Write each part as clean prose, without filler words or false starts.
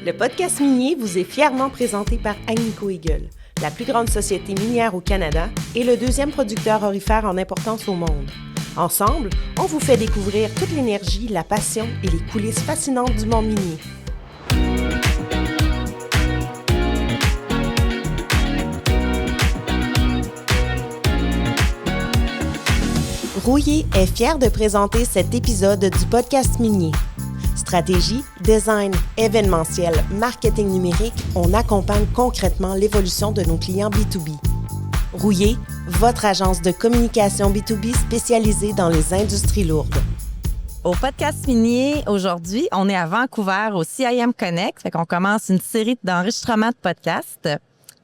Le podcast minier vous est fièrement présenté par Agnico Eagle, la plus grande société minière au Canada et le deuxième producteur aurifère en importance au monde. Ensemble, on vous fait découvrir toute l'énergie, la passion et les coulisses fascinantes du monde minier. Rouillé est fier de présenter cet épisode du podcast minier. Stratégie, design, événementiel, marketing numérique, on accompagne concrètement l'évolution de nos clients B2B. Rouillé, votre agence de communication B2B spécialisée dans les industries lourdes. Au podcast minier, aujourd'hui, on est à Vancouver au CIM Connect. Fait qu'on commence une série d'enregistrements de podcasts.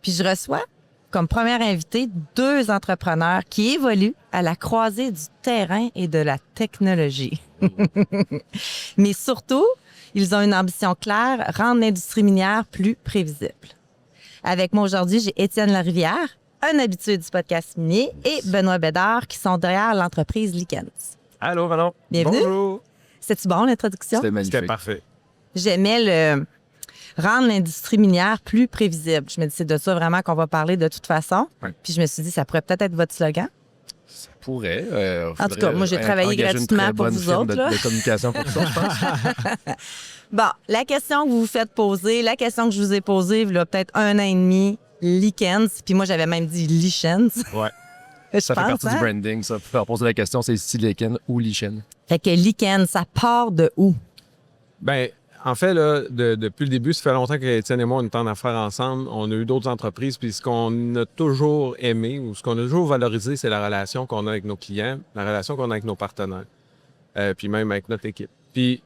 Puis je reçois comme première invitée 2 entrepreneurs qui évoluent à la croisée du terrain et de la technologie. Mais surtout, ils ont une ambition claire, rendre l'industrie minière plus prévisible. Avec moi aujourd'hui, j'ai Étienne Larivière, un habitué du podcast minier, et Benoît Bédard, qui sont derrière l'entreprise Likens. Allô, Manon. Bienvenue. Bonjour. C'était-tu bon, l'introduction? C'était magnifique. C'était parfait. J'aimais rendre l'industrie minière plus prévisible. Je me dis, c'est de ça vraiment qu'on va parler de toute façon. Ouais. Puis je me suis dit, ça pourrait peut-être être votre slogan. Ça pourrait. En tout cas, moi, j'ai travaillé gratuitement pour vous autres, là. De communication pour ça, je pense. Bon, la question que vous vous faites poser, la question que je vous ai posée, il y a peut-être 1 an et demi, Likens, puis moi, j'avais même dit Lichens. Ouais. Je Ça fait pense, partie du branding, ça. Pour faire poser la question, c'est si Liken ou Lichen. Fait que Likens, ça part de où? Ben, en fait, là, depuis le début, ça fait longtemps qu'Étienne et moi, on est en affaires ensemble. On a eu d'autres entreprises, puis ce qu'on a toujours aimé ou ce qu'on a toujours valorisé, c'est la relation qu'on a avec nos clients, la relation qu'on a avec nos partenaires, puis même avec notre équipe. Puis,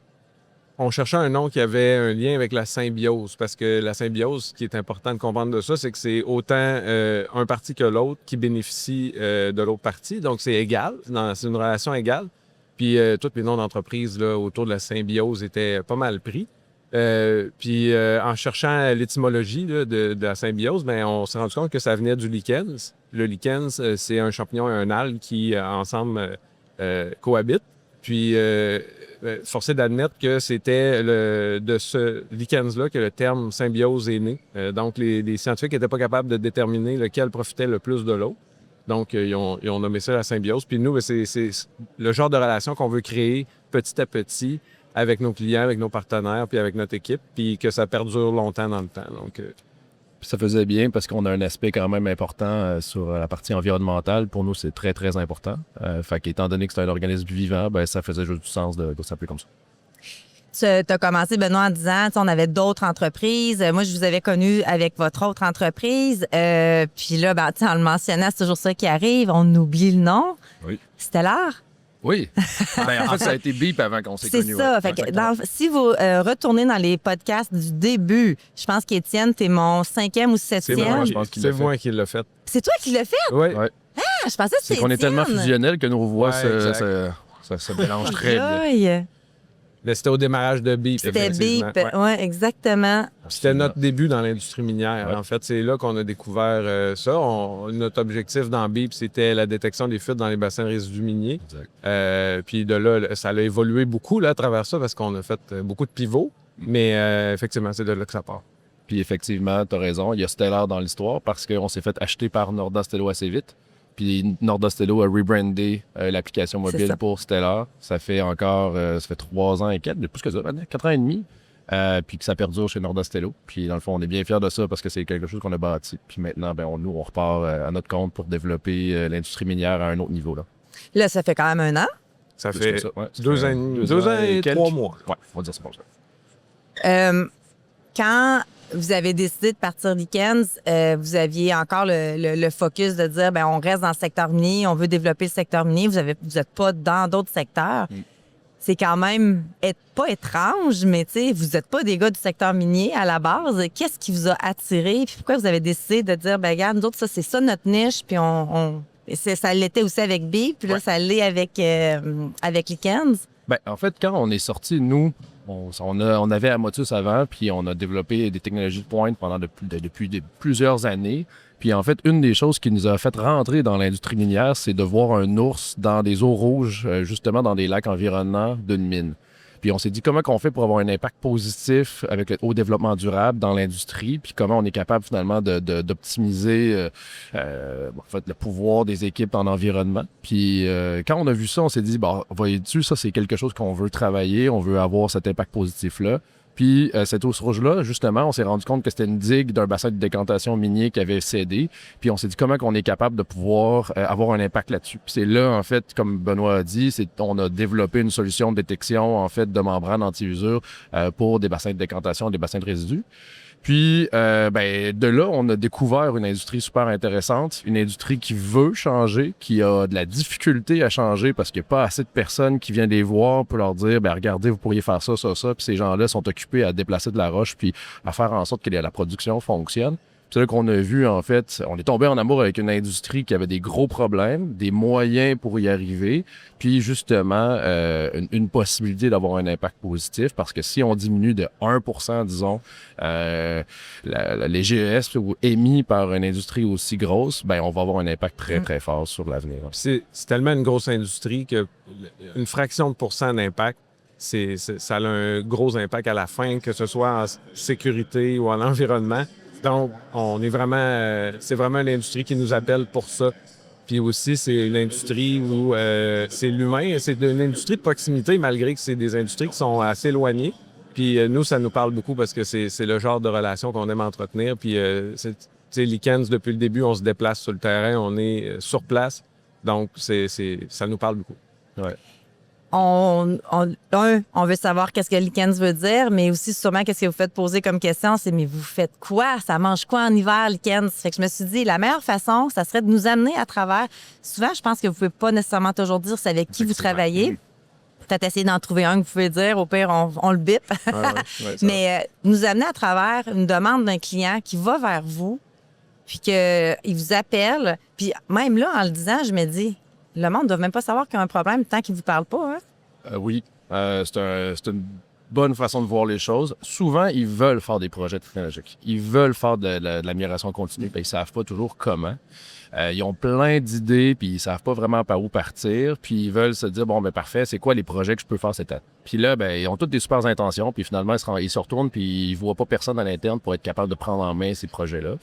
on cherchait un nom qui avait un lien avec la symbiose, parce que la symbiose, ce qui est important de comprendre de ça, c'est que c'est autant un parti que l'autre qui bénéficie de l'autre partie. Donc, c'est égal, c'est une relation égale. Puis, tous les noms d'entreprises là, autour de la symbiose étaient pas mal pris. Puis, en cherchant l'étymologie là, de la symbiose, ben, on s'est rendu compte que ça venait du Likens. Le Likens, c'est un champignon et un algue qui, ensemble, cohabitent. Puis, forcé d'admettre que c'était de ce Likens-là que le terme symbiose est né. Donc, les scientifiques n'étaient pas capables de déterminer lequel profitait le plus de l'autre. Donc, ils ont nommé ça la symbiose. Puis nous, c'est le genre de relation qu'on veut créer petit à petit avec nos clients, avec nos partenaires, puis avec notre équipe, puis que ça perdure longtemps dans le temps. Donc, Puis ça faisait bien parce qu'on a un aspect quand même important sur la partie environnementale. Pour nous, c'est très, très important. Fait qu'étant donné que c'est un organisme vivant, ben, ça faisait juste du sens de s'appeler comme ça. Tu as commencé, Benoît, en disant, on avait d'autres entreprises. Moi, je vous avais connu avec votre autre entreprise. Puis là, ben, en le mentionnant, c'est toujours ça qui arrive. On oublie le nom. Oui. Stellar. Oui. Ben, en fait, ça a été bip avant qu'on s'est C'est connus. ça. Ouais. Fait que si vous retournez dans les podcasts du début, je pense qu'Étienne, t'es mon 5e ou 7e. c'est moi, je pense qu'il c'est l'a moi qui l'ai fait. C'est toi qui l'as fait? Oui. Ouais. Ah, je pensais que C'est c'était qu'on est tellement Étienne. fusionnels que nos voix Ouais, se mélangent très bien. Aïe. Mais c'était au démarrage de BIP. C'était effectivement. Beep. Ouais. Ouais, exactement. C'était notre début dans l'industrie minière. Ouais. En fait, c'est là qu'on a découvert ça. Notre objectif dans BIP, c'était la détection des fuites dans les bassins de résidus miniers. Exact. Puis de là, ça a évolué beaucoup là, à travers ça parce qu'on a fait beaucoup de pivots. Mais effectivement, c'est de là que ça part. Puis effectivement, tu as raison, il y a Stellar dans l'histoire parce qu'on s'est fait acheter par Norda Stello assez vite. Puis Norda Stello a rebrandé l'application C'est mobile ça. pour Stellar. Ça fait 3 ans et quelques, plus que ça, 4 ans et demi. Puis que ça perdure chez Norda Stello. Puis dans le fond, on est bien fiers de ça parce que c'est quelque chose qu'on a bâti. Puis maintenant, ben, nous, on repart à notre compte pour développer l'industrie minière à un autre niveau. Là, ça fait quand même 1 an. Ça Plus fait que ça, ouais. Ça 2 fait ans, 2 ans et quelques. 3 mois. Ouais, on va dire ça comme ça. Quand vous avez décidé de partir Likens, vous aviez encore le focus de dire, ben on reste dans le secteur minier, on veut développer le secteur minier. Vous n'êtes pas dans d'autres secteurs. C'est quand même pas étrange, mais vous n'êtes pas des gars du secteur minier à la base. Qu'est-ce qui vous a attiré? Puis pourquoi vous avez décidé de dire, ben regarde, nous autres, ça, c'est ça notre niche, puis ça l'était aussi avec B, puis là, ça l'est avec Likens. Ben, en fait, quand on est sorti, nous, on avait Amotus avant, puis on a développé des technologies de pointe depuis plusieurs années. Puis en fait, une des choses qui nous a fait rentrer dans l'industrie minière, c'est de voir un ours dans des eaux rouges, justement dans des lacs environnants d'une mine. Puis on s'est dit comment qu'on fait pour avoir un impact positif avec au développement durable dans l'industrie, puis comment on est capable finalement d'optimiser en fait, le pouvoir des équipes en environnement. Puis quand on a vu ça, on s'est dit, bon, voyez-tu, ça c'est quelque chose qu'on veut travailler, on veut avoir cet impact positif-là. Puis cette hausse rouge-là, justement, on s'est rendu compte que c'était une digue d'un bassin de décantation minier qui avait cédé. Puis on s'est dit comment qu'on est capable de pouvoir avoir un impact là-dessus. Puis c'est là, en fait, comme Benoît a dit, on a développé une solution de détection, en fait, de membrane anti-usure pour des bassins de décantation, des bassins de résidus. Puis, de là, on a découvert une industrie super intéressante, une industrie qui veut changer, qui a de la difficulté à changer parce qu'il n'y a pas assez de personnes qui viennent les voir pour leur dire, regardez, vous pourriez faire ça, ça, ça. Puis ces gens-là sont occupés à déplacer de la roche puis à faire en sorte que la production fonctionne. C'est là qu'on a vu, en fait, on est tombé en amour avec une industrie qui avait des gros problèmes, des moyens pour y arriver, puis justement, une possibilité d'avoir un impact positif, parce que si on diminue de 1%, disons, les GES émis par une industrie aussi grosse, on va avoir un impact très, très fort sur l'avenir. C'est tellement une grosse industrie qu'une fraction de pourcent d'impact, ça a un gros impact à la fin, que ce soit en sécurité ou en environnement. Donc, c'est vraiment une industrie qui nous appelle pour ça. Puis aussi, c'est une industrie où c'est l'humain. C'est une industrie de proximité, malgré que c'est des industries qui sont assez éloignées. Puis nous, ça nous parle beaucoup parce que c'est le genre de relation qu'on aime entretenir. Puis, Likens, depuis le début, on se déplace sur le terrain, on est sur place. Donc, ça nous parle beaucoup. Ouais. On veut savoir qu'est-ce que Likens veut dire, mais aussi sûrement qu'est-ce que vous faites poser comme question, c'est mais vous faites quoi? Ça mange quoi en hiver, Likens? Fait que je me suis dit, la meilleure façon, ça serait de nous amener à travers. Souvent, je pense que vous pouvez pas nécessairement toujours dire c'est avec qui vous travaillez. Peut-être essayer d'en trouver un que vous pouvez dire. Au pire, on le bip. Mais nous amener à travers une demande d'un client qui va vers vous, puis qu'il vous appelle. Puis même là, en le disant, je me dis, le monde ne doit même pas savoir qu'il y a un problème tant qu'il ne vous parle pas. Hein? Oui, c'est une bonne façon de voir les choses. Souvent, ils veulent faire des projets technologiques. Ils veulent faire de l'amélioration continue, puis ils ne savent pas toujours comment. Ils ont plein d'idées, puis ils ne savent pas vraiment par où partir, puis ils veulent se dire, parfait, c'est quoi les projets que je peux faire cette année? Puis là, ils ont toutes des super intentions, puis finalement, ils se retournent, puis ils ne voient pas personne à l'interne pour être capable de prendre en main ces projets-là.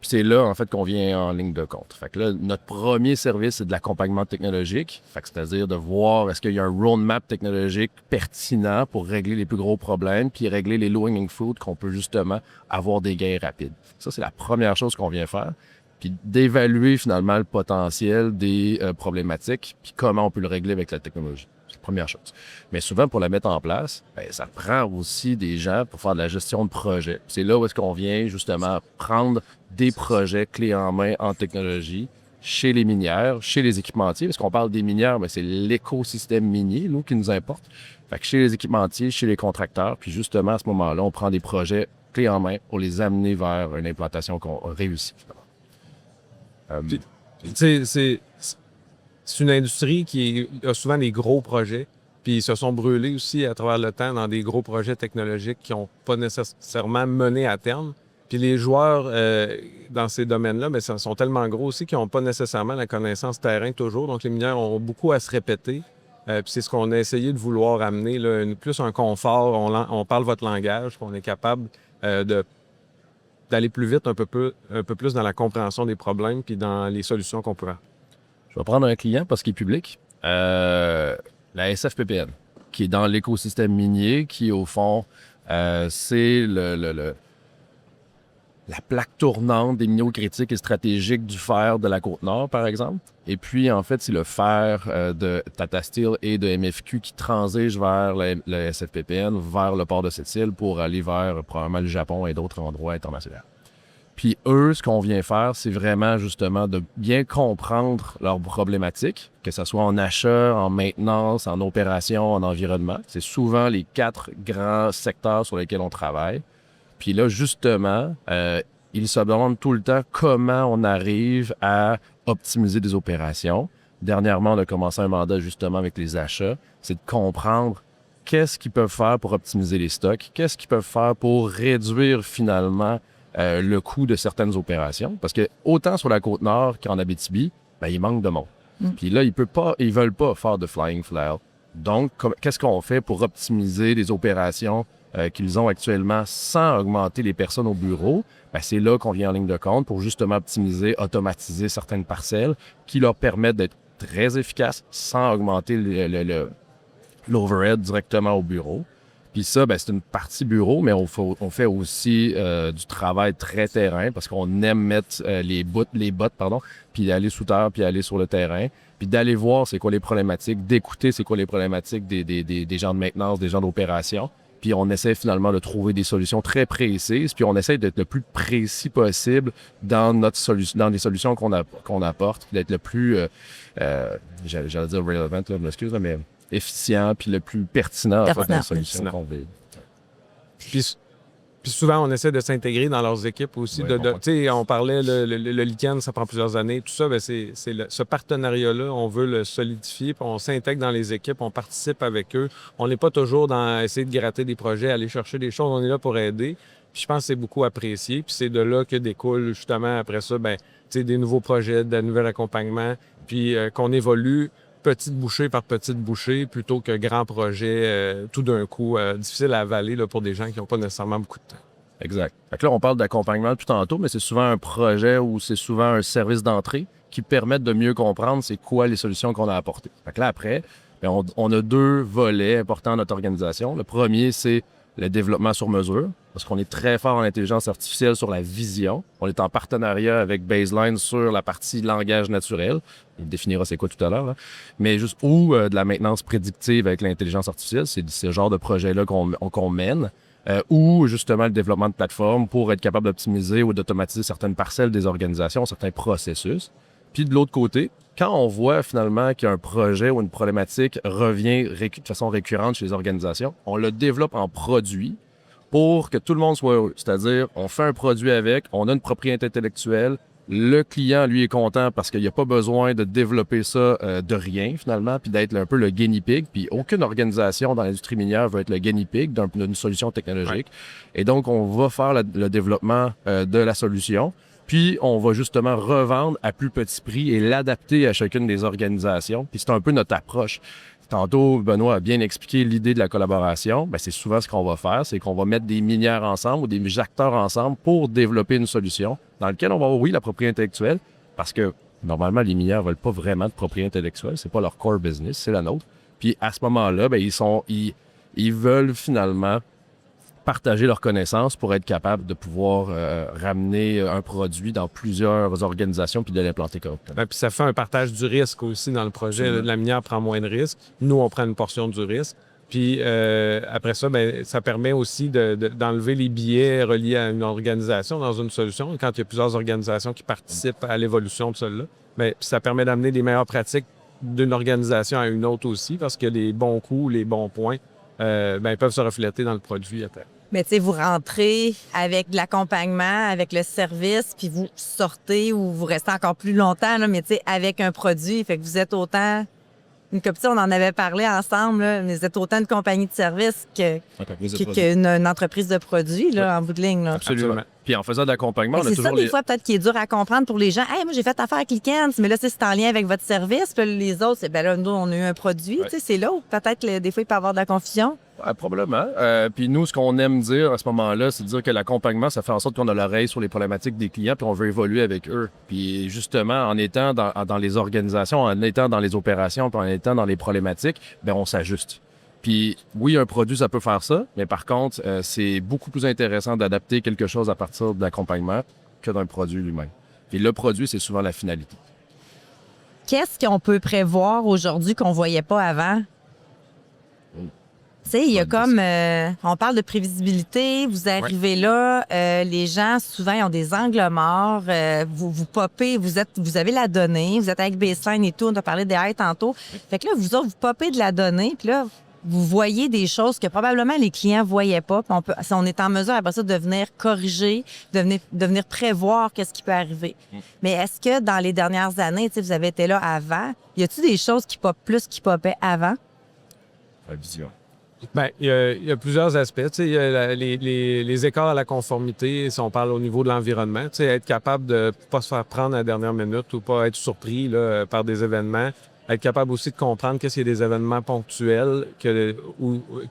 Puis c'est là, en fait, qu'on vient en ligne de compte. Fait que là, notre premier service, c'est de l'accompagnement technologique. Fait que c'est-à-dire de voir est-ce qu'il y a un roadmap technologique pertinent pour régler les plus gros problèmes, puis régler les low-hanging fruit qu'on peut justement avoir des gains rapides. Ça, c'est la première chose qu'on vient faire. Puis d'évaluer finalement le potentiel des problématiques, puis comment on peut le régler avec la technologie. C'est la première chose. Mais souvent, pour la mettre en place, ça prend aussi des gens pour faire de la gestion de projet. C'est là où est-ce qu'on vient justement prendre des projets clés en main en technologie chez les minières, chez les équipementiers, parce qu'on parle des minières, mais c'est l'écosystème minier, nous, qui nous importe. Fait que chez les équipementiers, chez les contracteurs, puis justement, à ce moment-là, on prend des projets clés en main pour les amener vers une implantation qu'on réussit. C'est une industrie qui a souvent des gros projets, puis ils se sont brûlés aussi à travers le temps dans des gros projets technologiques qui n'ont pas nécessairement mené à terme. Puis les joueurs dans ces domaines-là, sont tellement gros aussi qu'ils n'ont pas nécessairement la connaissance terrain toujours. Donc les mineurs ont beaucoup à se répéter. Puis c'est ce qu'on a essayé de vouloir amener, là, plus un confort. On parle votre langage, qu'on est capable d'aller plus vite, un peu plus dans la compréhension des problèmes puis dans les solutions qu'on peut avoir. Je vais prendre un client parce qu'il est public. La SFPPN, qui est dans l'écosystème minier, qui au fond, c'est la plaque tournante des minéraux critiques et stratégiques du fer de la Côte-Nord, par exemple. Et puis, en fait, c'est le fer de Tata Steel et de MFQ qui transige vers le SFPPN, vers le port de Sept-Îles pour aller vers probablement le Japon et d'autres endroits internationaux. Puis eux, ce qu'on vient faire, c'est vraiment justement de bien comprendre leurs problématiques, que ce soit en achat, en maintenance, en opération, en environnement. C'est souvent les 4 grands secteurs sur lesquels on travaille. Puis là, justement, ils se demandent tout le temps comment on arrive à optimiser des opérations. Dernièrement, on a commencé un mandat justement avec les achats. C'est de comprendre qu'est-ce qu'ils peuvent faire pour optimiser les stocks, qu'est-ce qu'ils peuvent faire pour réduire finalement le coût de certaines opérations. Parce que autant sur la Côte-Nord qu'en Abitibi, il manque de monde. Puis là, ils veulent pas faire de flying flare. Donc, qu'est-ce qu'on fait pour optimiser les opérations qu'ils ont actuellement sans augmenter les personnes au bureau? Ben, c'est là qu'on vient en ligne de compte pour justement optimiser, automatiser certaines parcelles qui leur permettent d'être très efficaces sans augmenter l'overhead directement au bureau. Puis ça, ben, c'est une partie bureau, mais on fait aussi du travail très terrain parce qu'on aime mettre les bottes, puis aller sous terre, puis aller sur le terrain, puis d'aller voir c'est quoi les problématiques, d'écouter c'est quoi les problématiques des gens de maintenance, des gens d'opération. Puis on essaie finalement de trouver des solutions très précises, puis on essaie d'être le plus précis possible dans dans les solutions qu'on apporte, d'être le plus, j'allais dire relevant, là, je m'excuse, mais efficient, puis le plus pertinent en fait, dans les solutions qu'on veut. Puis souvent, on essaie de s'intégrer dans leurs équipes aussi. Oui, Tu sais, on parlait, le lichen, ça prend plusieurs années. Tout ça, ben ce partenariat-là, on veut le solidifier, puis on s'intègre dans les équipes, on participe avec eux. On n'est pas toujours dans essayer de gratter des projets, aller chercher des choses. On est là pour aider. Puis je pense que c'est beaucoup apprécié. Puis c'est de là que découle justement après ça, ben, tu sais, des nouveaux projets, de nouvel accompagnement, puis qu'on évolue petite bouchée par petite bouchée plutôt que grand projet tout d'un coup difficile à avaler là, pour des gens qui n'ont pas nécessairement beaucoup de temps. Exact. Fait que là, on parle d'accompagnement depuis tantôt, mais c'est souvent un projet ou c'est souvent un service d'entrée qui permettent de mieux comprendre c'est quoi les solutions qu'on a apportées. Fait que là, après, bien, on a 2 volets importants dans notre organisation. Le premier, c'est le développement sur mesure, parce qu'on est très fort en intelligence artificielle sur la vision. On est en partenariat avec Baseline sur la partie langage naturel. Il définira c'est quoi tout à l'heure. Là. Mais juste de la maintenance prédictive avec l'intelligence artificielle, c'est ce genre de projet-là qu'on mène. Ou justement le développement de plateformes pour être capable d'optimiser ou d'automatiser certaines parcelles des organisations, certains processus. Puis de l'autre côté, quand on voit finalement qu'un projet ou une problématique revient de façon récurrente chez les organisations, on le développe en produit pour que tout le monde soit heureux. C'est-à-dire, on fait un produit avec, on a une propriété intellectuelle, le client, lui, est content parce qu'il n'y a pas besoin de développer ça de rien, finalement, puis d'être un peu le guinea pig. Puis aucune organisation dans l'industrie minière veut être le guinea pig d'une solution technologique. Ouais. Et donc, on va faire le développement de la solution. Puis, on va justement revendre à plus petit prix et l'adapter à chacune des organisations. Puis, c'est un peu notre approche. Tantôt, Benoît a bien expliqué l'idée de la collaboration. Bien, c'est souvent ce qu'on va faire, c'est qu'on va mettre des minières ensemble ou des acteurs ensemble pour développer une solution dans laquelle on va avoir, oui, la propriété intellectuelle, parce que normalement, les minières ne veulent pas vraiment de propriété intellectuelle. C'est pas leur core business, c'est la nôtre. Puis, à ce moment-là, bien, ils veulent finalement partager leurs connaissances pour être capables de pouvoir ramener un produit dans plusieurs organisations puis de l'implanter correctement. Puis ça fait un partage du risque aussi dans le projet. Là, la minière prend moins de risques. Nous, on prend une portion du risque. Puis après ça, bien, ça permet aussi d'enlever les biais reliés à une organisation dans une solution. Quand il y a plusieurs organisations qui participent à l'évolution de celle-là, bien, ça permet d'amener les meilleures pratiques d'une organisation à une autre aussi parce que les bons coups, les bons points, ils peuvent se refléter dans le produit après. Mais tu sais, vous rentrez avec de l'accompagnement, avec le service, puis vous sortez ou vous restez encore plus longtemps, là, mais tu sais, avec un produit. Fait que vous êtes autant... Comme ça, on en avait parlé ensemble, là, mais vous êtes autant une compagnie de service qu'une entreprise de produits, là, en bout de ligne. Là. Absolument. Puis en faisant de l'accompagnement, on a toujours... C'est ça, des fois, peut-être qui est dur à comprendre pour les gens. « Hey, moi, j'ai fait affaire avec Likens, mais là, c'est en lien avec votre service. » Puis les autres, c'est, ben là, nous, on a eu un produit. Ouais. Tu sais, c'est là où peut-être, des fois, il peut y avoir de la confusion. Ouais, probablement. Puis nous, ce qu'on aime dire à ce moment-là, c'est de dire que l'accompagnement, ça fait en sorte qu'on a l'oreille sur les problématiques des clients puis on veut évoluer avec eux. Puis justement, en étant dans les organisations, en étant dans les opérations puis en étant dans les problématiques, bien, on s'ajuste. Puis oui, un produit, ça peut faire ça, mais par contre, c'est beaucoup plus intéressant d'adapter quelque chose à partir de l'accompagnement que d'un produit lui-même. Puis le produit, c'est souvent la finalité. Qu'est-ce qu'on peut prévoir aujourd'hui qu'on ne voyait pas avant? Tu sais, il y a comme... on parle de prévisibilité, vous arrivez là, les gens, souvent, ils ont des angles morts, vous popez, vous avez la donnée, vous êtes avec Baseline et tout, on a parlé des AI tantôt. Fait que là, vous autres, vous popez de la donnée, puis là, vous voyez des choses que probablement les clients ne voyaient pas, puis on est en mesure après ça de venir corriger, de venir prévoir qu'est-ce qui peut arriver. Mais est-ce que dans les dernières années, tu sais, vous avez été là avant, y a-t-il des choses qui popent plus qui popaient avant? La vision. Bien, il y a plusieurs aspects. Tu sais, il y a les écarts à la conformité, si on parle au niveau de l'environnement. Tu sais, être capable de ne pas se faire prendre à la dernière minute ou pas être surpris là, par des événements. être capable aussi de comprendre qu'est-ce qu'il y a des événements ponctuels que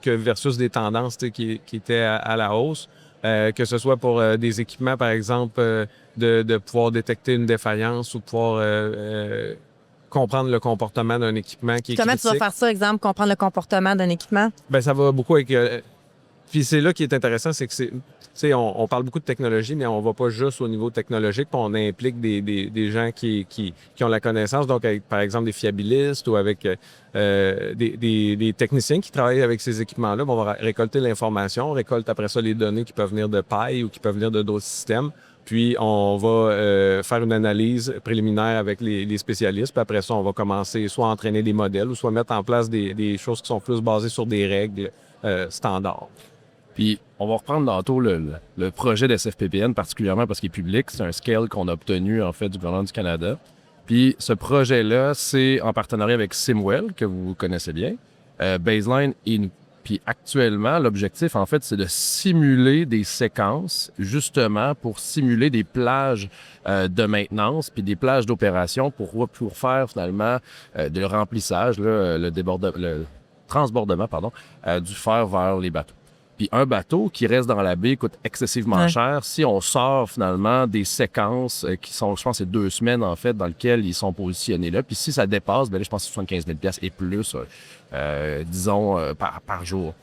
versus des tendances qui étaient à la hausse. Que ce soit pour des équipements, par exemple, de pouvoir détecter une défaillance ou pouvoir comprendre le comportement d'un équipement qui est Comment critique. tu vas faire ça, exemple, comprendre le comportement d'un équipement? Ben ça va beaucoup avec... puis c'est là qui est intéressant, c'est que on parle beaucoup de technologie, mais on va pas juste au niveau technologique, puis on implique des gens qui ont la connaissance, donc avec, par exemple, des fiabilistes ou avec des techniciens qui travaillent avec ces équipements-là. On va récolter l'information, on récolte après ça les données qui peuvent venir de paille ou qui peuvent venir de d'autres systèmes. Puis, on va faire une analyse préliminaire avec les spécialistes. Puis après ça, on va commencer soit à entraîner des modèles ou soit mettre en place des choses qui sont plus basées sur des règles standards. Puis, on va reprendre tantôt le projet d'SFPPN, particulièrement parce qu'il est public. C'est un scale qu'on a obtenu, en fait, du gouvernement du Canada. Puis, ce projet-là, c'est en partenariat avec Simwell, que vous connaissez bien, Baseline et nous. Puis actuellement, l'objectif, en fait, c'est de simuler des séquences, justement, pour simuler des plages de maintenance puis des plages d'opération pour faire, finalement, de remplissage, là, le transbordement, du fer vers les bateaux. Puis un bateau qui reste dans la baie coûte excessivement cher. Si on sort finalement des séquences qui sont, je pense, c'est 2 semaines en fait, dans lesquelles ils sont positionnés là. Puis si ça dépasse, ben là, je pense que c'est 75 000 $ et plus, disons, par jour.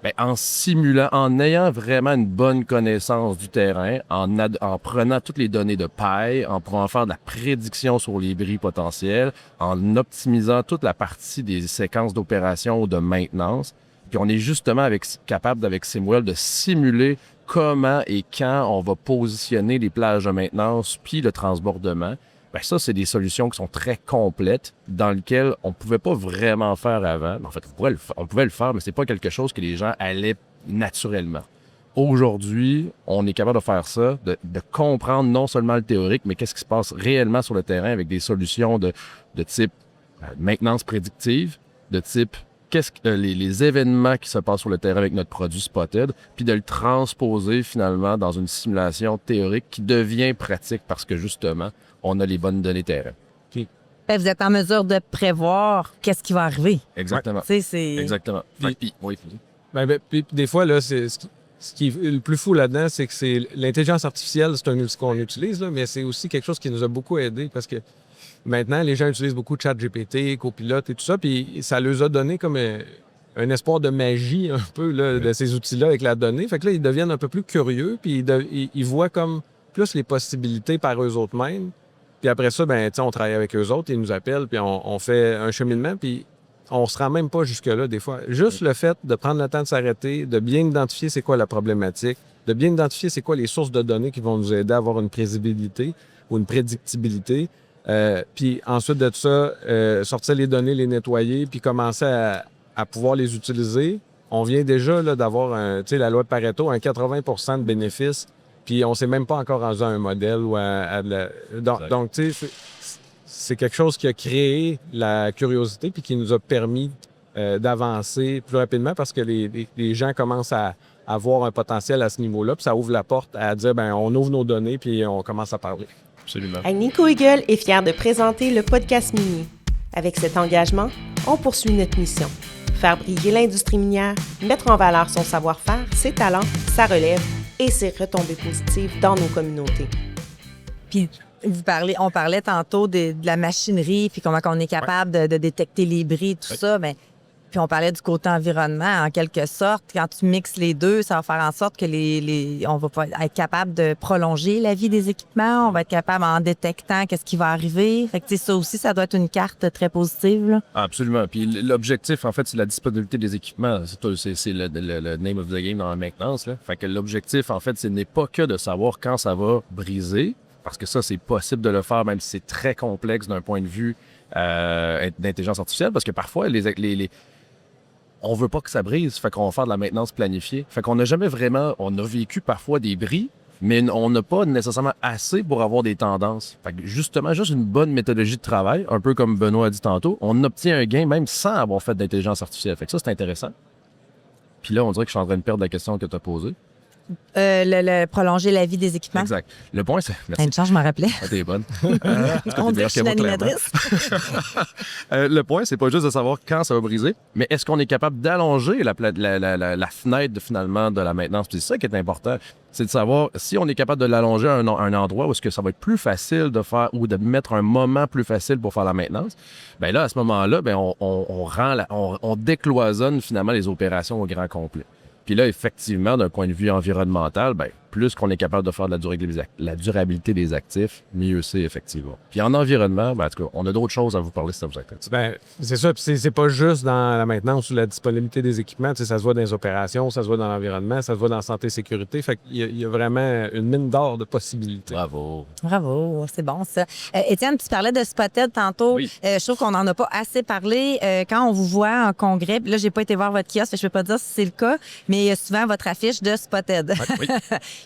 Ben, en simulant, en ayant vraiment une bonne connaissance du terrain, en prenant toutes les données de paille, en pouvant faire de la prédiction sur les bris potentiels, en optimisant toute la partie des séquences d'opération ou de maintenance. Puis on est justement capable, avec Simwell, de simuler comment et quand on va positionner les plages de maintenance puis le transbordement. Bien, ça, c'est des solutions qui sont très complètes, dans lesquelles on ne pouvait pas vraiment faire avant. En fait, on pouvait le faire, mais c'est pas quelque chose que les gens allaient naturellement. Aujourd'hui, on est capable de faire ça, de comprendre non seulement le théorique, mais qu'est-ce qui se passe réellement sur le terrain avec des solutions de type maintenance prédictive, de type les événements qui se passent sur le terrain avec notre produit Spotted, puis de le transposer finalement dans une simulation théorique qui devient pratique parce que justement, on a les bonnes données terrain. Ben, vous êtes en mesure de prévoir qu'est-ce qui va arriver. Exactement. Tu sais, c'est... Exactement. Puis des fois, là, ce qui est le plus fou là-dedans, c'est que c'est l'intelligence artificielle, c'est un outil qu'on utilise, là, mais c'est aussi quelque chose qui nous a beaucoup aidé parce que maintenant, les gens utilisent beaucoup de ChatGPT, Copilot et tout ça, puis ça leur a donné comme un espoir de magie un peu là, de ces outils-là avec la donnée. Fait que là, ils deviennent un peu plus curieux, puis ils voient comme plus les possibilités par eux autres mêmes. Puis après ça, ben, on travaille avec eux autres, ils nous appellent, puis on fait un cheminement, puis on se rend même pas jusque-là des fois. Juste le fait de prendre le temps de s'arrêter, de bien identifier c'est quoi la problématique, de bien identifier c'est quoi les sources de données qui vont nous aider à avoir une prévisibilité ou une prédictibilité. Puis ensuite de ça, sortir les données, les nettoyer, puis commencer à pouvoir les utiliser. On vient déjà là, d'avoir la loi de Pareto, un 80% de bénéfices, puis on ne s'est même pas encore rendu à un modèle ou donc tu sais, c'est quelque chose qui a créé la curiosité puis qui nous a permis d'avancer plus rapidement parce que les gens commencent à avoir un potentiel à ce niveau-là, puis ça ouvre la porte à dire, ben on ouvre nos données puis on commence à parler. Absolument. Agnico Eagle est fier de présenter le podcast minier. Avec cet engagement, on poursuit notre mission. Faire briller l'industrie minière, mettre en valeur son savoir-faire, ses talents, sa relève et ses retombées positives dans nos communautés. Puis, on parlait tantôt de la machinerie, puis comment on est capable de détecter les bris, tout ça, mais puis on parlait du côté environnement, en quelque sorte. Quand tu mixes les deux, ça va faire en sorte que on va être capable de prolonger la vie des équipements. On va être capable, en détectant qu'est-ce qui va arriver. Fait que, ça aussi, ça doit être une carte très positive, là. Absolument. Puis l'objectif, en fait, c'est la disponibilité des équipements. C'est le name of the game dans la maintenance, là. Fait que l'objectif, en fait, ce n'est pas que de savoir quand ça va briser, parce que ça, c'est possible de le faire, même si c'est très complexe d'un point de vue d'intelligence artificielle, parce que parfois, on veut pas que ça brise, fait qu'on va faire de la maintenance planifiée. Fait qu'on n'a jamais vraiment... On a vécu parfois des bris, mais on n'a pas nécessairement assez pour avoir des tendances. Fait que justement, juste une bonne méthodologie de travail, un peu comme Benoît a dit tantôt, on obtient un gain même sans avoir fait d'intelligence artificielle. Fait que ça, c'est intéressant. Puis là, on dirait que je suis en train de perdre la question que tu as posée. Prolonger la vie des équipements. Exact. Le point, c'est... T'as une chance, je m'en rappelais. Ah, t'es bonne. On dirait que je suis une animatrice. Le point, c'est pas juste de savoir quand ça va briser, mais est-ce qu'on est capable d'allonger la fenêtre finalement de la maintenance? Puis c'est ça qui est important, c'est de savoir si on est capable de l'allonger à un endroit où est-ce que ça va être plus facile de faire ou de mettre un moment plus facile pour faire la maintenance. Bien là, à ce moment-là, bien, on décloisonne finalement les opérations au grand complet. Puis là, effectivement, d'un point de vue environnemental, bien, plus qu'on est capable de faire de la durabilité des actifs, mieux c'est effectivement. Puis en environnement, bien, en tout cas, on a d'autres choses à vous parler si ça vous intéresse. Bien, c'est ça. Puis c'est pas juste dans la maintenance ou la disponibilité des équipements. Tu sais, ça se voit dans les opérations, ça se voit dans l'environnement, ça se voit dans la santé et sécurité. Fait qu'il y a vraiment une mine d'or de possibilités. Bravo. Bravo, c'est bon ça. Étienne, tu parlais de Spotted tantôt. Oui. Je trouve qu'on n'en a pas assez parlé. Quand on vous voit en congrès, puis là, j'ai pas été voir votre kiosque, je peux pas dire si c'est le cas, mais il y a souvent votre affiche de Spotted. Oui.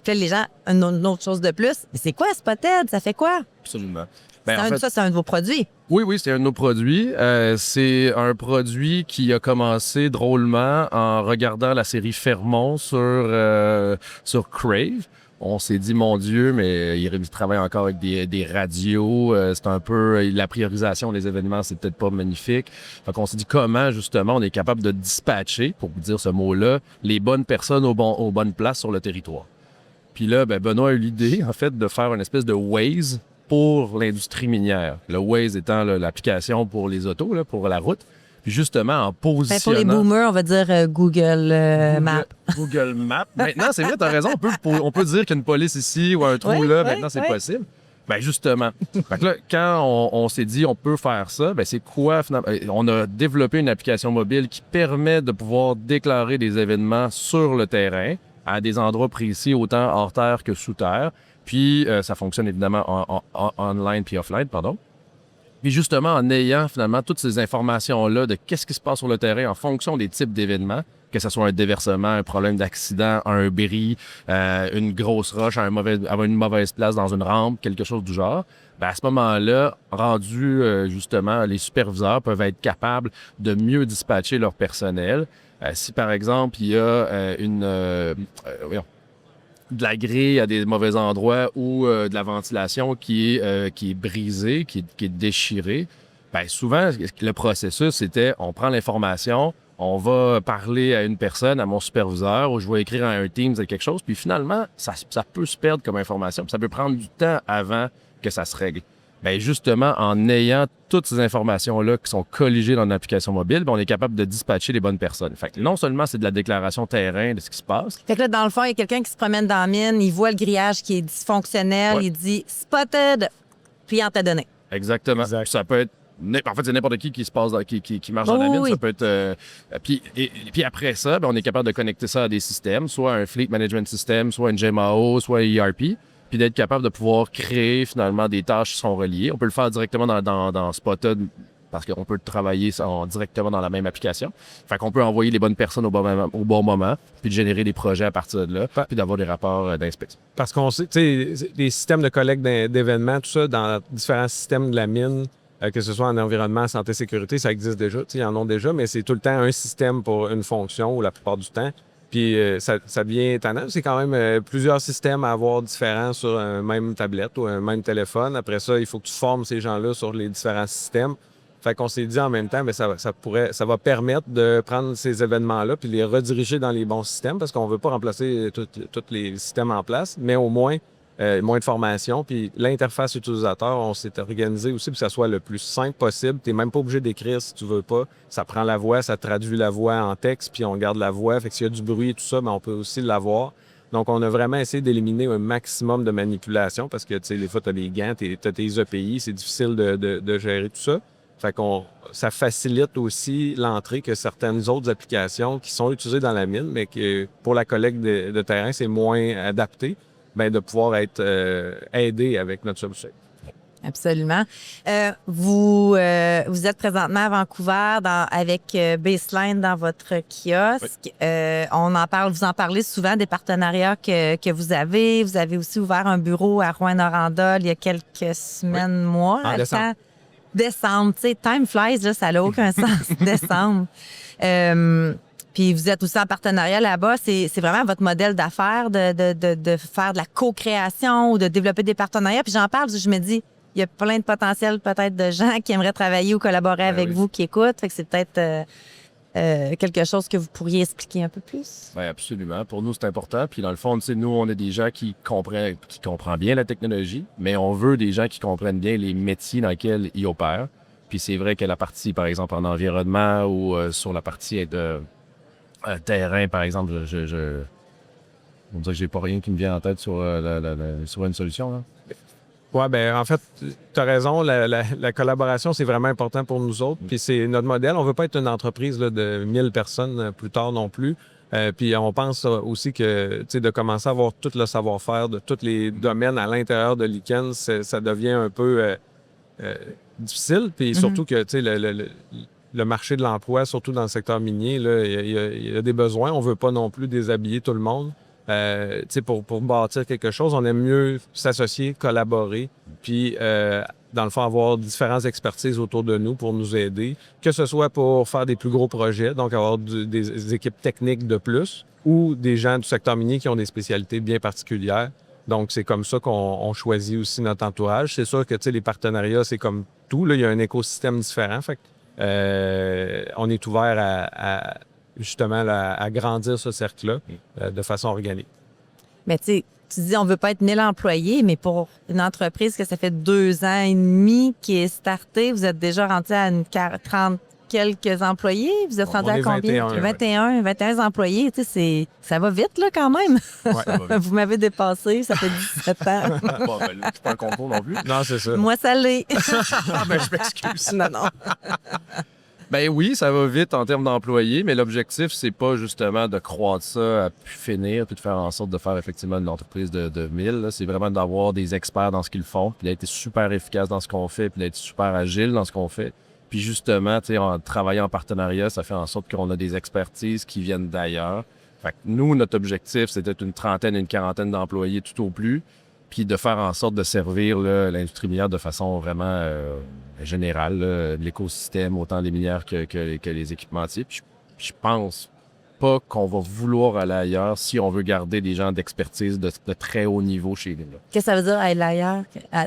Puis là, les gens, une autre chose de plus. Mais c'est quoi Spotted? Ça fait quoi? Absolument. Ça, c'est un de vos produits. Oui, c'est un de nos produits. C'est un produit qui a commencé drôlement en regardant la série Fermont sur Crave. On s'est dit, mon Dieu, mais il travaille encore avec des radios. C'est un peu... La priorisation des événements, c'est peut-être pas magnifique. Fait qu'on s'est dit, comment, justement, on est capable de dispatcher, pour vous dire ce mot-là, les bonnes personnes aux bonnes places sur le territoire. Puis là, Benoît a eu l'idée, en fait, de faire une espèce de Waze pour l'industrie minière. Le Waze étant l'application pour les autos, là, pour la route. Puis justement, en positionnant... Pour les boomers, on va dire Google Maps. Google Maps. Maintenant, c'est vrai, t'as raison. On peut dire qu'il y a une police ici ou un trou là. Maintenant, c'est possible. Bien, justement. Fait que là, quand on s'est dit on peut faire ça, bien, c'est quoi finalement? On a développé une application mobile qui permet de pouvoir déclarer des événements sur le terrain à des endroits précis, autant hors terre que sous terre. Puis, ça fonctionne évidemment online puis offline, pardon. Puis justement, en ayant finalement toutes ces informations-là de qu'est-ce qui se passe sur le terrain en fonction des types d'événements, que ce soit un déversement, un problème d'accident, un bris, une grosse roche, avoir une mauvaise place dans une rampe, quelque chose du genre, bien à ce moment-là, rendu justement, les superviseurs peuvent être capables de mieux dispatcher leur personnel. Si par exemple, il y a de la grille à des mauvais endroits ou de la ventilation qui est brisée, qui est déchirée, bien souvent, le processus, c'était on prend l'information, on va parler à une personne, à mon superviseur, ou je vais écrire à un Teams quelque chose, puis finalement, ça peut se perdre comme information, puis ça peut prendre du temps avant que ça se règle. Bien justement, en ayant toutes ces informations-là qui sont colligées dans une application mobile, bien, on est capable de dispatcher les bonnes personnes. Fait que non seulement c'est de la déclaration terrain de ce qui se passe. Fait que là, dans le fond, il y a quelqu'un qui se promène dans la mine, il voit le grillage qui est dysfonctionnel, il dit « Spotted », puis on t'a donné. Exactement. Exact. Ça peut être... En fait, c'est n'importe qui se passe qui marche dans la mine. Oui. Ça peut être... Puis après ça, bien, on est capable de connecter ça à des systèmes, soit un Fleet Management System, soit un GMAO, soit un ERP, puis d'être capable de pouvoir créer finalement des tâches qui sont reliées. On peut le faire directement dans Spotted parce qu'on peut travailler directement dans la même application. Fait qu'on peut envoyer les bonnes personnes au bon moment, puis de générer des projets à partir de là, puis d'avoir des rapports d'inspection. Parce qu'on sait, tu sais, les systèmes de collecte d'événements, tout ça, dans différents systèmes de la mine, que ce soit en environnement, santé, sécurité, ça existe déjà. Tu sais, ils en ont déjà, mais c'est tout le temps un système pour une fonction, ou la plupart du temps. Puis ça devient étonnant. C'est quand même plusieurs systèmes à avoir différents sur un même tablette ou un même téléphone. Après ça, il faut que tu formes ces gens-là sur les différents systèmes. Fait qu'on s'est dit en même temps, mais ça va permettre de prendre ces événements-là puis les rediriger dans les bons systèmes parce qu'on veut pas remplacer tous les systèmes en place, mais au moins moins de formation. Puis l'interface utilisateur, on s'est organisé aussi pour que ça soit le plus simple possible. Tu n'es même pas obligé d'écrire si tu veux pas. Ça prend la voix, ça traduit la voix en texte, puis on garde la voix. Fait que s'il y a du bruit et tout ça, bien, on peut aussi l'avoir. Donc, on a vraiment essayé d'éliminer un maximum de manipulation parce que, tu sais, des fois, tu as des gants, tu as tes EPI, c'est difficile de gérer tout ça. Fait ça facilite aussi l'entrée que certaines autres applications qui sont utilisées dans la mine, mais que pour la collecte de terrain, c'est moins adapté. Bien, de pouvoir être aidé avec notre solution. Absolument. Vous êtes présentement à Vancouver avec Baseline dans votre kiosque. Oui. Vous en parlez souvent des partenariats que vous avez. Vous avez aussi ouvert un bureau à Rouyn-Noranda il y a quelques semaines, mois. En décembre. Décembre, tu sais, time flies, là, ça n'a aucun sens. Décembre. Puis vous êtes aussi en partenariat là-bas. C'est vraiment votre modèle d'affaires de faire de la co-création ou de développer des partenariats. Puis j'en parle parce que je me dis, il y a plein de potentiel peut-être de gens qui aimeraient travailler ou collaborer avec vous, qui écoutent. Fait que c'est peut-être quelque chose que vous pourriez expliquer un peu plus. Oui, absolument. Pour nous, c'est important. Puis dans le fond, nous, on est des gens qui comprennent bien la technologie, mais on veut des gens qui comprennent bien les métiers dans lesquels ils opèrent. Puis c'est vrai que la partie, par exemple, en environnement ou sur la partie de terrain, par exemple, on dirait que j'ai pas rien qui me vient en tête sur une solution, là. Oui, bien, en fait, tu as raison. La collaboration, c'est vraiment important pour nous autres. Puis c'est notre modèle. On veut pas être une entreprise là, de 1000 personnes plus tard non plus. Puis on pense aussi que, tu sais, de commencer à avoir tout le savoir-faire de tous les domaines à l'intérieur de Lichen, ça devient un peu difficile. Puis surtout que, tu sais, le marché de l'emploi, surtout dans le secteur minier, là, il y a des besoins. On veut pas non plus déshabiller tout le monde. Pour bâtir quelque chose, on aime mieux s'associer, collaborer, puis dans le fond, avoir différentes expertises autour de nous pour nous aider, que ce soit pour faire des plus gros projets, donc avoir des équipes techniques de plus, ou des gens du secteur minier qui ont des spécialités bien particulières. Donc, c'est comme ça qu'on choisit aussi notre entourage. C'est sûr que les partenariats, c'est comme tout, là, il y a un écosystème différent. Fait que, on est ouvert à justement à grandir ce cercle-là de façon organique. Mais tu dis on veut pas être 1000 employés, mais pour une entreprise que ça fait 2 ans et demi qui est startée, vous êtes déjà rendu à 30 quelques employés. Vous êtes rendu à combien? 21 employés. Tu sais, ça va vite là quand même. Ouais, ça va vite. Vous m'avez dépassé, ça fait 17 ans. Bon, ben, là, c'est pas un concours non plus. Non, c'est ça. Moi, ça l'est. Ah, ben, je m'excuse. Non. Ben oui, ça va vite en termes d'employés, mais l'objectif, c'est pas justement de croître ça à pu finir, puis de faire en sorte de faire effectivement une entreprise de 1000. Là. C'est vraiment d'avoir des experts dans ce qu'ils font, puis d'être super efficace dans ce qu'on fait, puis d'être super agile dans ce qu'on fait. Puis justement, tu sais, en travaillant en partenariat, ça fait en sorte qu'on a des expertises qui viennent d'ailleurs. Fait que nous, notre objectif, c'est d'être une trentaine, une quarantaine d'employés tout au plus, puis de faire en sorte de servir là, l'industrie minière de façon vraiment générale, là, l'écosystème, autant les minières que les équipementiers. Puis je pense pas qu'on va vouloir aller ailleurs si on veut garder des gens d'expertise de très haut niveau chez nous. Là. Qu'est-ce que ça veut dire aller ailleurs?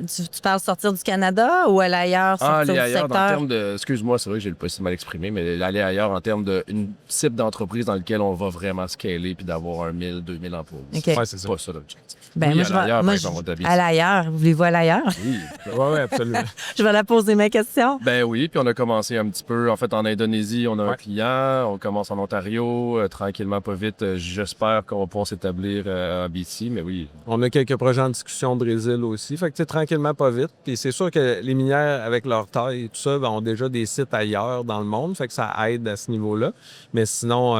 Tu parles sortir du Canada ou aller ailleurs, sortir aller du ailleurs secteur? en termes de... Excuse-moi, c'est vrai que j'ai le pas si mal exprimé, mais aller ailleurs en termes d'une type d'entreprise dans lequel on va vraiment scaler puis d'avoir 1000, 2000 employés. Okay. Ouais, c'est ça. Pas ça l'objectif. Ben, oui, moi, je vais aller ailleurs. Voulez-vous aller ailleurs? Oui. Oui, absolument. Je vais la poser ma question. Ben oui, puis on a commencé un petit peu. En fait, en Indonésie, on a un client. On commence en Ontario, tranquillement, pas vite. J'espère qu'on va pouvoir s'établir en BC, mais oui. On a quelques projets en discussion au Brésil aussi. Fait que, tu sais, tranquillement, pas vite. Puis c'est sûr que les minières, avec leur taille et tout ça, ben, ont déjà des sites ailleurs dans le monde. Fait que ça aide à ce niveau-là. Mais sinon,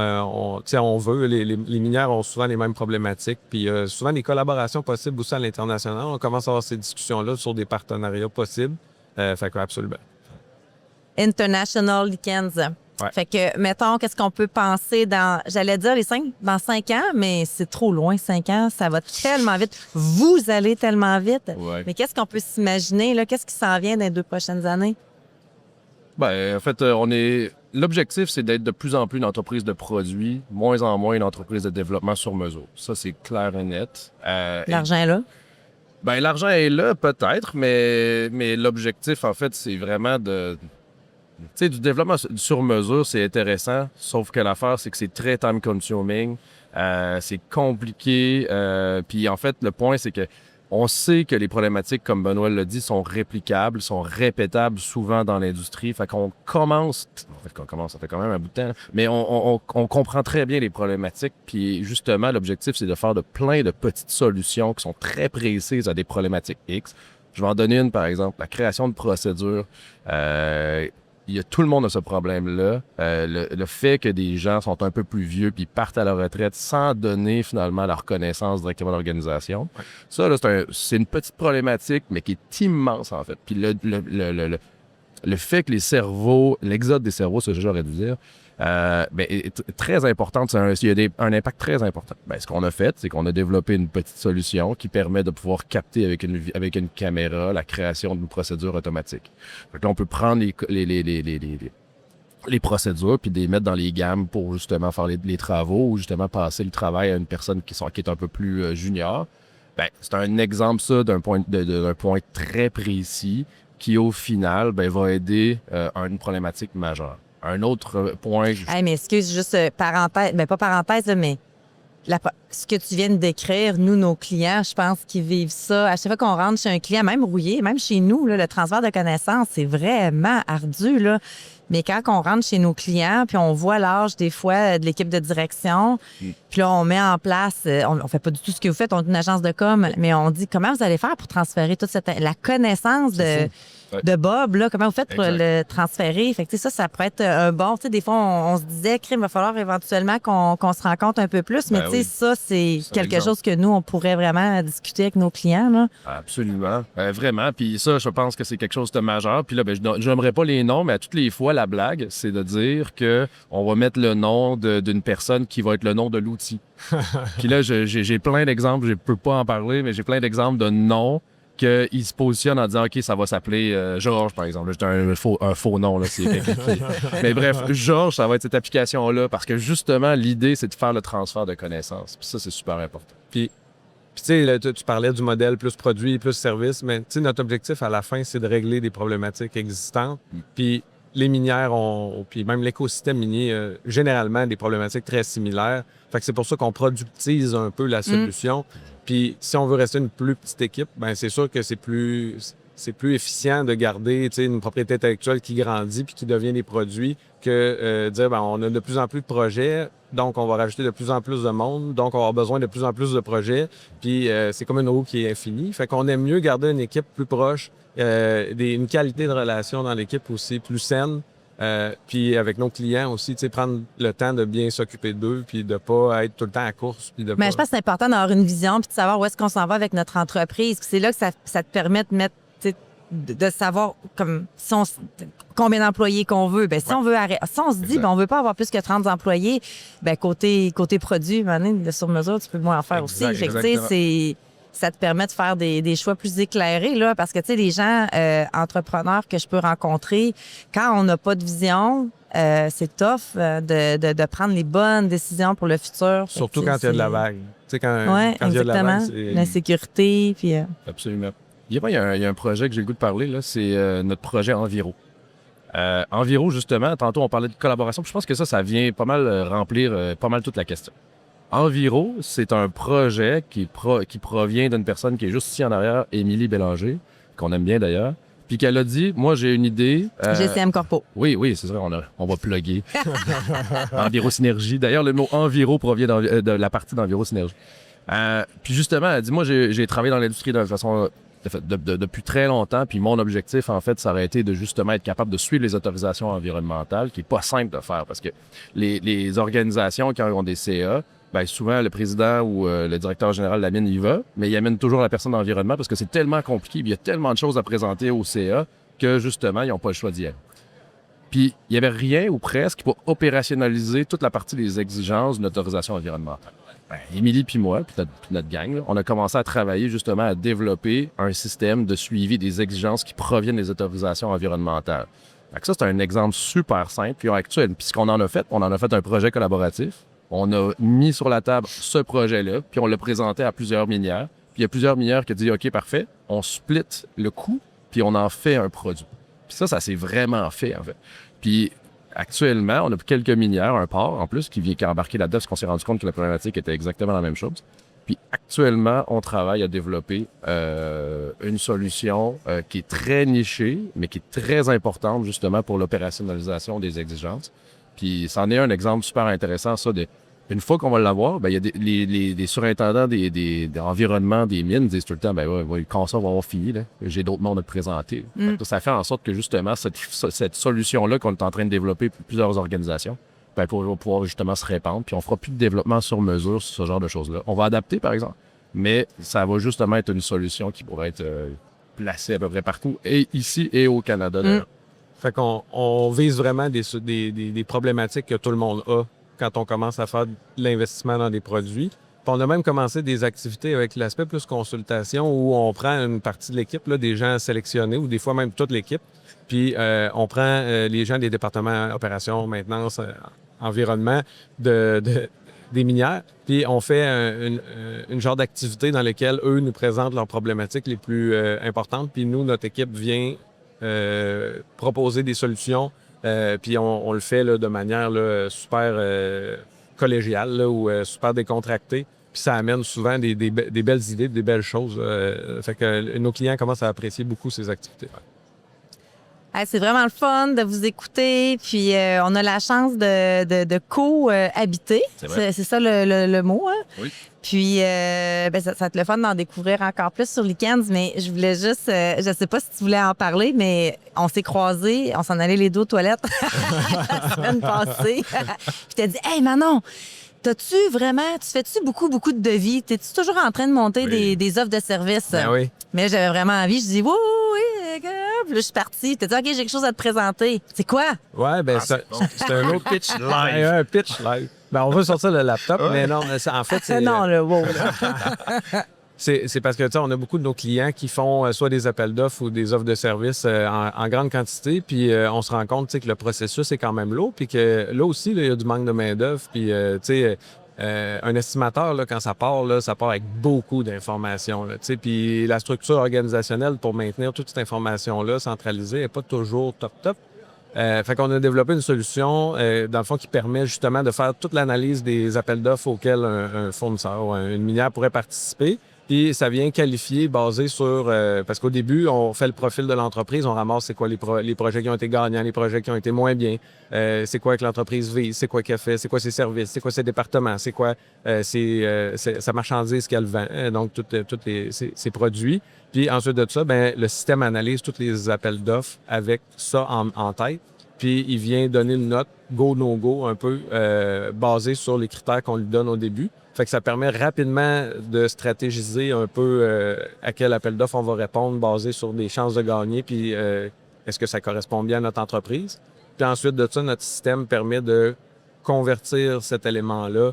on veut. Les minières ont souvent les mêmes problématiques. Puis souvent, des collaborations possibles aussi à l'international. On commence à avoir ces discussions-là sur des partenariats possibles. Fait que, absolument. International Lichen. Ouais. Fait que, mettons, qu'est-ce qu'on peut penser j'allais dire dans 5 ans, mais c'est trop loin, 5 ans, ça va tellement vite. Vous allez tellement vite. Ouais. Mais qu'est-ce qu'on peut s'imaginer, là? Qu'est-ce qui s'en vient dans les 2 prochaines années? Ben, en fait, l'objectif, c'est d'être de plus en plus une entreprise de produits, moins en moins une entreprise de développement sur mesure. Ça, c'est clair et net. L'argent est là? Ben, l'argent est là, peut-être, mais l'objectif, en fait, c'est vraiment de... Tu sais, du développement sur mesure, c'est intéressant, sauf que l'affaire, c'est que c'est très time-consuming, c'est compliqué, puis en fait, le point, c'est que on sait que les problématiques, comme Benoît l'a dit, sont réplicables, sont répétables souvent dans l'industrie. Fait qu'on commence, ça fait quand même un bout de temps, là, mais on comprend très bien les problématiques. Puis justement, l'objectif, c'est de faire plein de petites solutions qui sont très précises à des problématiques X. Je vais en donner une, par exemple, la création de procédures. Tout le monde a ce problème-là. Le fait que des gens sont un peu plus vieux puis partent à la retraite sans donner finalement leur connaissance directement à l'organisation. Ouais. Ça, là, c'est une petite problématique, mais qui est immense, en fait. Puis le fait que l'exode des cerveaux, c'est ce que j'aurais dû dire, est très important. Il y a un impact très important. Ben, ce qu'on a fait, c'est qu'on a développé une petite solution qui permet de pouvoir capter avec une caméra la création d'une procédure automatique. Donc là, on peut prendre les procédures, puis de les mettre dans les gammes pour justement faire les travaux ou justement passer le travail à une personne qui est un peu plus junior. Ben, c'est un exemple, ça, d'un point très précis qui, au final, ben, va aider à une problématique majeure. Un autre point... Hey, mais excuse, juste parenthèse, mais pas parenthèse, là, mais ce que tu viens de décrire, nous, nos clients, je pense qu'ils vivent ça. À chaque fois qu'on rentre chez un client, même rouillé, même chez nous, là, le transfert de connaissances, c'est vraiment ardu, là. Mais quand on rentre chez nos clients, puis on voit l'âge des fois de l'équipe de direction, puis là, on met en place, on fait pas du tout ce que vous faites, on est une agence de com, mais on dit comment vous allez faire pour transférer toute la connaissance de Bob, là, comment vous faites pour le transférer? Fait que, ça pourrait être un bon. Des fois, on se disait, il va falloir éventuellement qu'on se rencontre un peu plus, mais ça, c'est quelque chose que nous, on pourrait vraiment discuter avec nos clients. Là. Absolument. Vraiment. Puis ça, je pense que c'est quelque chose de majeur. Puis là, ben, je n'aimerais pas les noms, mais à toutes les fois, la blague, c'est de dire qu'on va mettre le nom d'une personne qui va être le nom de l'outil. Puis là, j'ai plein d'exemples, je peux pas en parler, mais j'ai plein d'exemples de noms qu'il se positionne en disant « OK, ça va s'appeler Georges, par exemple. » C'est un faux nom, là, c'est mais bref, Georges, ça va être cette application-là parce que justement, l'idée, c'est de faire le transfert de connaissances. Puis ça, c'est super important. Puis tu sais, tu parlais du modèle plus produit, plus service, mais tu sais, notre objectif à la fin, c'est de régler des problématiques existantes. Puis les minières puis même l'écosystème minier, généralement, des problématiques très similaires. Fait que c'est pour ça qu'on productise un peu la solution. Puis si on veut rester une plus petite équipe, ben c'est sûr que c'est plus efficient de garder une propriété intellectuelle qui grandit puis qui devient des produits que dire ben on a de plus en plus de projets, donc on va rajouter de plus en plus de monde, donc on va avoir besoin de plus en plus de projets, puis c'est comme une roue qui est infinie. Fait qu'on aime mieux garder une équipe plus proche, une qualité de relation dans l'équipe aussi plus saine. Puis avec nos clients aussi, prendre le temps de bien s'occuper d'eux, puis de pas être tout le temps à course. Puis Mais je pense que c'est important d'avoir une vision, puis de savoir où est-ce qu'on s'en va avec notre entreprise. Puis c'est là que ça te permet de mettre, de savoir comme combien d'employés qu'on veut. Ben si on veut si on se dit on veut pas avoir plus que 30 employés, ben côté produit, de sur mesure, tu peux moins en faire aussi. Fait que ça te permet de faire des choix plus éclairés, là, parce que, les gens entrepreneurs que je peux rencontrer, quand on n'a pas de vision, c'est tough de prendre les bonnes décisions pour le futur. Surtout quand il y a de la vague. Quand il y a de la vague, c'est... L'insécurité, puis... Absolument. Il y a un projet que j'ai le goût de parler, là, c'est notre projet Enviro. Enviro, justement, tantôt, on parlait de collaboration, puis je pense que ça vient pas mal remplir pas mal toute la question. Enviro, c'est un projet qui provient d'une personne qui est juste ici en arrière, Émilie Bélanger, qu'on aime bien d'ailleurs, puis qu'elle a dit, moi j'ai une idée... GCM Corpo. Oui, c'est vrai, on va plugger. Enviro Synergie. D'ailleurs, le mot Enviro provient de la partie d'Enviro Synergie. Puis justement, elle dit, moi j'ai travaillé dans l'industrie de façon... depuis très longtemps, puis mon objectif, en fait, ça aurait été de justement être capable de suivre les autorisations environnementales, qui n'est pas simple de faire, parce que les organisations qui ont des CA, bien, souvent, le président ou le directeur général de la mine y va, mais il amène toujours la personne d'environnement parce que c'est tellement compliqué, il y a tellement de choses à présenter au CA que, justement, ils n'ont pas le choix d'y aller. Puis, il n'y avait rien ou presque pour opérationnaliser toute la partie des exigences d'une autorisation environnementale. Ben, Émilie puis moi, puis notre gang, là, on a commencé à travailler justement à développer un système de suivi des exigences qui proviennent des autorisations environnementales. Fait que ça, c'est un exemple super simple. Puis actuel, puis ce qu'on en a fait, on en a fait un projet collaboratif. On a mis sur la table ce projet-là, puis on l'a présenté à plusieurs minières. Puis il y a plusieurs minières qui ont dit « OK, parfait, on split le coût, puis on en fait un produit. » Puis ça s'est vraiment fait, en fait. Puis actuellement, on a quelques minières, un port en plus, qui a embarqué là-dedans parce qu'on s'est rendu compte que la problématique était exactement la même chose. Puis actuellement, on travaille à développer une solution qui est très nichée, mais qui est très importante justement pour l'opérationnalisation des exigences. Puis c'en est un exemple super intéressant, ça. Une fois qu'on va l'avoir, ben il y a des surintendants des environnements des mines disent tout le temps, ben ouais, quand ça va avoir fini, là, j'ai d'autres mondes à te présenter. Ça fait en sorte que justement, cette solution-là qu'on est en train de développer pour plusieurs organisations, ben, pour pouvoir justement se répandre, puis on fera plus de développement sur mesure sur ce genre de choses-là. On va adapter, par exemple, mais ça va justement être une solution qui pourrait être placée à peu près partout, et ici et au Canada, d'ailleurs. Fait qu'on vise vraiment des problématiques que tout le monde a quand on commence à faire de l'investissement dans des produits. Puis on a même commencé des activités avec l'aspect plus consultation où on prend une partie de l'équipe, là, des gens sélectionnés ou des fois même toute l'équipe. Puis on prend les gens des départements opérations, maintenance, environnement des minières. Puis on fait une genre d'activité dans laquelle eux nous présentent leurs problématiques les plus importantes. Puis nous, notre équipe vient proposer des solutions. Puis on le fait là, de manière là, super collégiale là, ou super décontractée. Puis ça amène souvent des belles idées, des belles choses. Fait que nos clients commencent à apprécier beaucoup ces activités. Hey, c'est vraiment le fun de vous écouter. Puis on a la chance de co-habiter. C'est ça le mot. Hein? Oui. Puis ça va être le fun d'en découvrir encore plus sur Weekends. Mais je voulais juste, je sais pas si tu voulais en parler, mais on s'est croisés, on s'en allait les deux aux toilettes la semaine passée. Puis t'as dit, hey Manon, tu fais-tu beaucoup de devis? T'es-tu toujours en train de monter des offres de services? Ben oui. Mais j'avais vraiment envie. Je dis, oui. Puis là, je suis partie. T'as dit, OK, j'ai quelque chose à te présenter. C'est quoi? Ouais, ben c'est un autre pitch live. Un pitch live. Ben on veut sortir le laptop, mais non, en fait, c'est... non, le wow. C'est parce que, tu sais, on a beaucoup de nos clients qui font soit des appels d'offres ou des offres de services en grande quantité, puis on se rend compte, tu sais, que le processus est quand même lourd, puis que là aussi, il y a du manque de main-d'œuvre, puis, tu sais, un estimateur, là, quand ça part avec beaucoup d'informations, tu sais, puis la structure organisationnelle pour maintenir toute cette information-là centralisée n'est pas toujours top. Fait qu'on a développé une solution, dans le fond, qui permet justement de faire toute l'analyse des appels d'offres auxquels un fournisseur ou une minière pourrait participer. Puis ça vient qualifier basé sur... parce qu'au début, on fait le profil de l'entreprise, on ramasse c'est quoi les projets qui ont été gagnants, les projets qui ont été moins bien, c'est quoi que l'entreprise vise, c'est quoi qu'elle fait, c'est quoi ses services, c'est quoi ses départements, c'est quoi sa marchandise qu'elle vend, donc tous ses produits. Puis ensuite de ça, ben le système analyse tous les appels d'offres avec ça en tête. Puis il vient donner une note go, no go, un peu basée sur les critères qu'on lui donne au début. Fait que ça permet rapidement de stratégiser un peu à quel appel d'offres on va répondre basé sur des chances de gagner, puis est-ce que ça correspond bien à notre entreprise. Puis ensuite de ça, notre système permet de convertir cet élément-là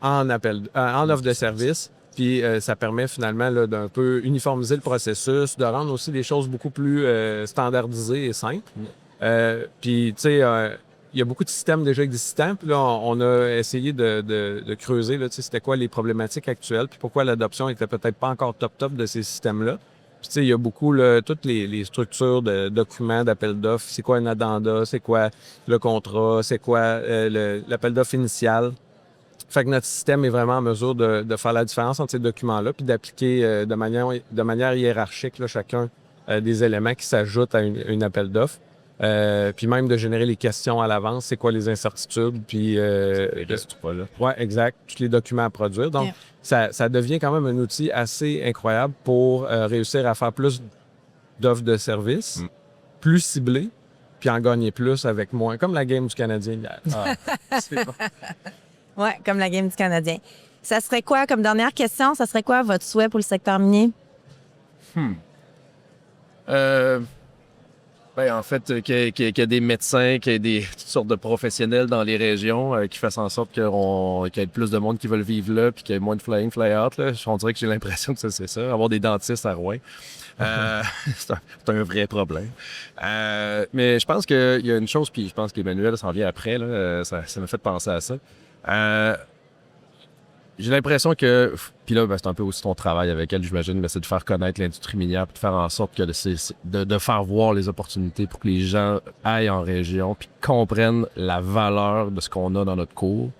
en offre de service. Puis ça permet finalement là, d'un peu uniformiser le processus, de rendre aussi les choses beaucoup plus standardisées et simples. Puis tu sais... il y a beaucoup de systèmes déjà existants. Puis là, on a essayé de creuser, là, tu sais, c'était quoi les problématiques actuelles, puis pourquoi l'adoption était peut-être pas encore top de ces systèmes-là. Puis tu sais, il y a beaucoup, là, toutes les structures de documents, d'appel d'offres. C'est quoi un addenda? C'est quoi le contrat? C'est quoi l'appel d'offres initial? Fait que notre système est vraiment en mesure de faire la différence entre ces documents-là, puis d'appliquer de manière hiérarchique là, chacun des éléments qui s'ajoutent à une appel d'offres. Puis même de générer les questions à l'avance, c'est quoi les incertitudes, puis... pas là. Ouais, exact. Tous les documents à produire. Donc, ça devient quand même un outil assez incroyable pour réussir à faire plus d'offres de services, plus ciblées, puis en gagner plus avec moins. Comme la game du Canadien hier. Ouais, comme la game du Canadien. Ça serait quoi, comme dernière question, ça serait quoi votre souhait pour le secteur minier? Ben, en fait, qu'il y ait des médecins, qu'il y ait toutes sortes de professionnels dans les régions qui fassent en sorte qu'il y ait plus de monde qui veulent vivre là puis qu'il y ait moins de fly-in, fly-out. Là. On dirait que j'ai l'impression que c'est ça. Avoir des dentistes à Rouen, c'est un vrai problème. Mais je pense qu'il y a une chose, puis je pense qu'Emmanuel s'en vient après, là, ça m'a fait penser à ça. J'ai l'impression que, puis là, ben, c'est un peu aussi ton travail avec elle, j'imagine, mais c'est de faire connaître l'industrie minière puis de faire en sorte que de faire voir les opportunités pour que les gens aillent en région puis comprennent la valeur de ce qu'on a dans notre cours.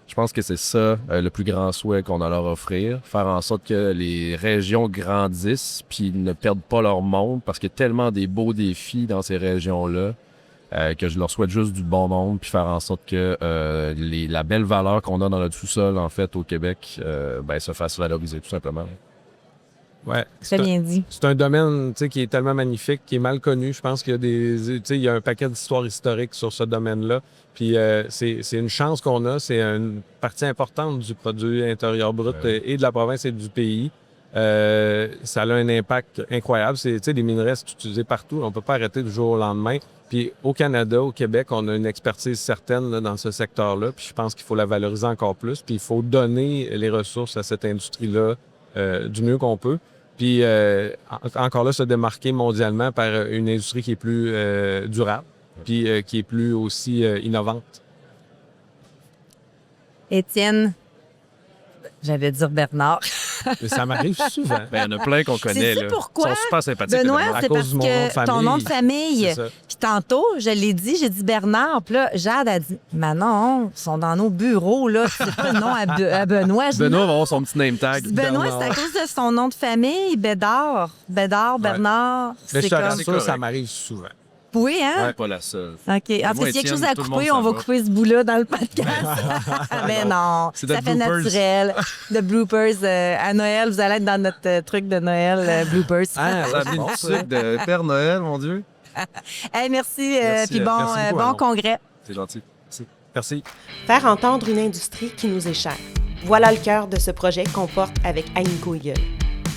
Je pense que c'est ça le plus grand souhait qu'on a à leur offrir, faire en sorte que les régions grandissent puis ne perdent pas leur monde parce qu'il y a tellement des beaux défis dans ces régions-là. Que je leur souhaite juste du bon monde puis faire en sorte que la belle valeur qu'on a dans notre sous-sol, en fait, au Québec, se fasse valoriser, tout simplement. Ouais. Très bien dit. C'est un domaine, tu sais, qui est tellement magnifique, qui est mal connu. Je pense qu'il y a il y a un paquet d'histoires historiques sur ce domaine-là. Puis c'est une chance qu'on a. C'est une partie importante du produit intérieur brut et de la province et du pays. Ça a un impact incroyable. Tu sais, les minerais, c'est utilisé partout. On ne peut pas arrêter du jour au lendemain. Puis au Canada, au Québec, on a une expertise certaine là, dans ce secteur-là. Puis je pense qu'il faut la valoriser encore plus. Puis il faut donner les ressources à cette industrie-là du mieux qu'on peut. Puis encore là, se démarquer mondialement par une industrie qui est plus durable, puis qui est plus aussi innovante. Étienne, j'allais dire Bernard. Mais ça m'arrive souvent. Ben, il y en a plein qu'on connaît. Sais-tu Là. pourquoi? Ils sont super sympathiques. Benoît, À c'est cause parce de mon nom de que ton famille. nom de famille. C'est ça. Puis tantôt, je l'ai dit, j'ai dit Bernard. Puis là, Jade a dit Manon, ils sont dans nos bureaux, là. C'est pas le nom à Benoît. Je dis, Benoît non. va avoir son petit name tag. Benoît, Bernard. c'est à cause de son nom de famille, Bédard. Bédard, Bernard. Mais je te comme... rassure, correct. ça m'arrive souvent. Oui, hein? Ouais, pas la seule. OK. En tout cas, Moi, s'il y a quelque chose Étienne, à tout le couper, monde on va s'en va. couper ce bout-là dans le podcast. Mais non, C'est ça de fait bloopers. naturel. De bloopers. À Noël, vous allez être dans notre truc de Noël, bloopers. Ah, Ça a amené une sucre de Père Noël, mon Dieu. Hey, merci. Merci, Puis bon, merci beaucoup, bon Manon. congrès. C'est gentil. Merci. Faire entendre une industrie qui nous échappe. Voilà le cœur de ce projet qu'on porte avec Agnico Eagle.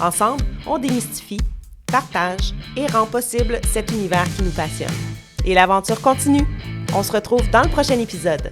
Ensemble, on démystifie, partage et rend possible cet univers qui nous passionne. Et l'aventure continue. On se retrouve dans le prochain épisode.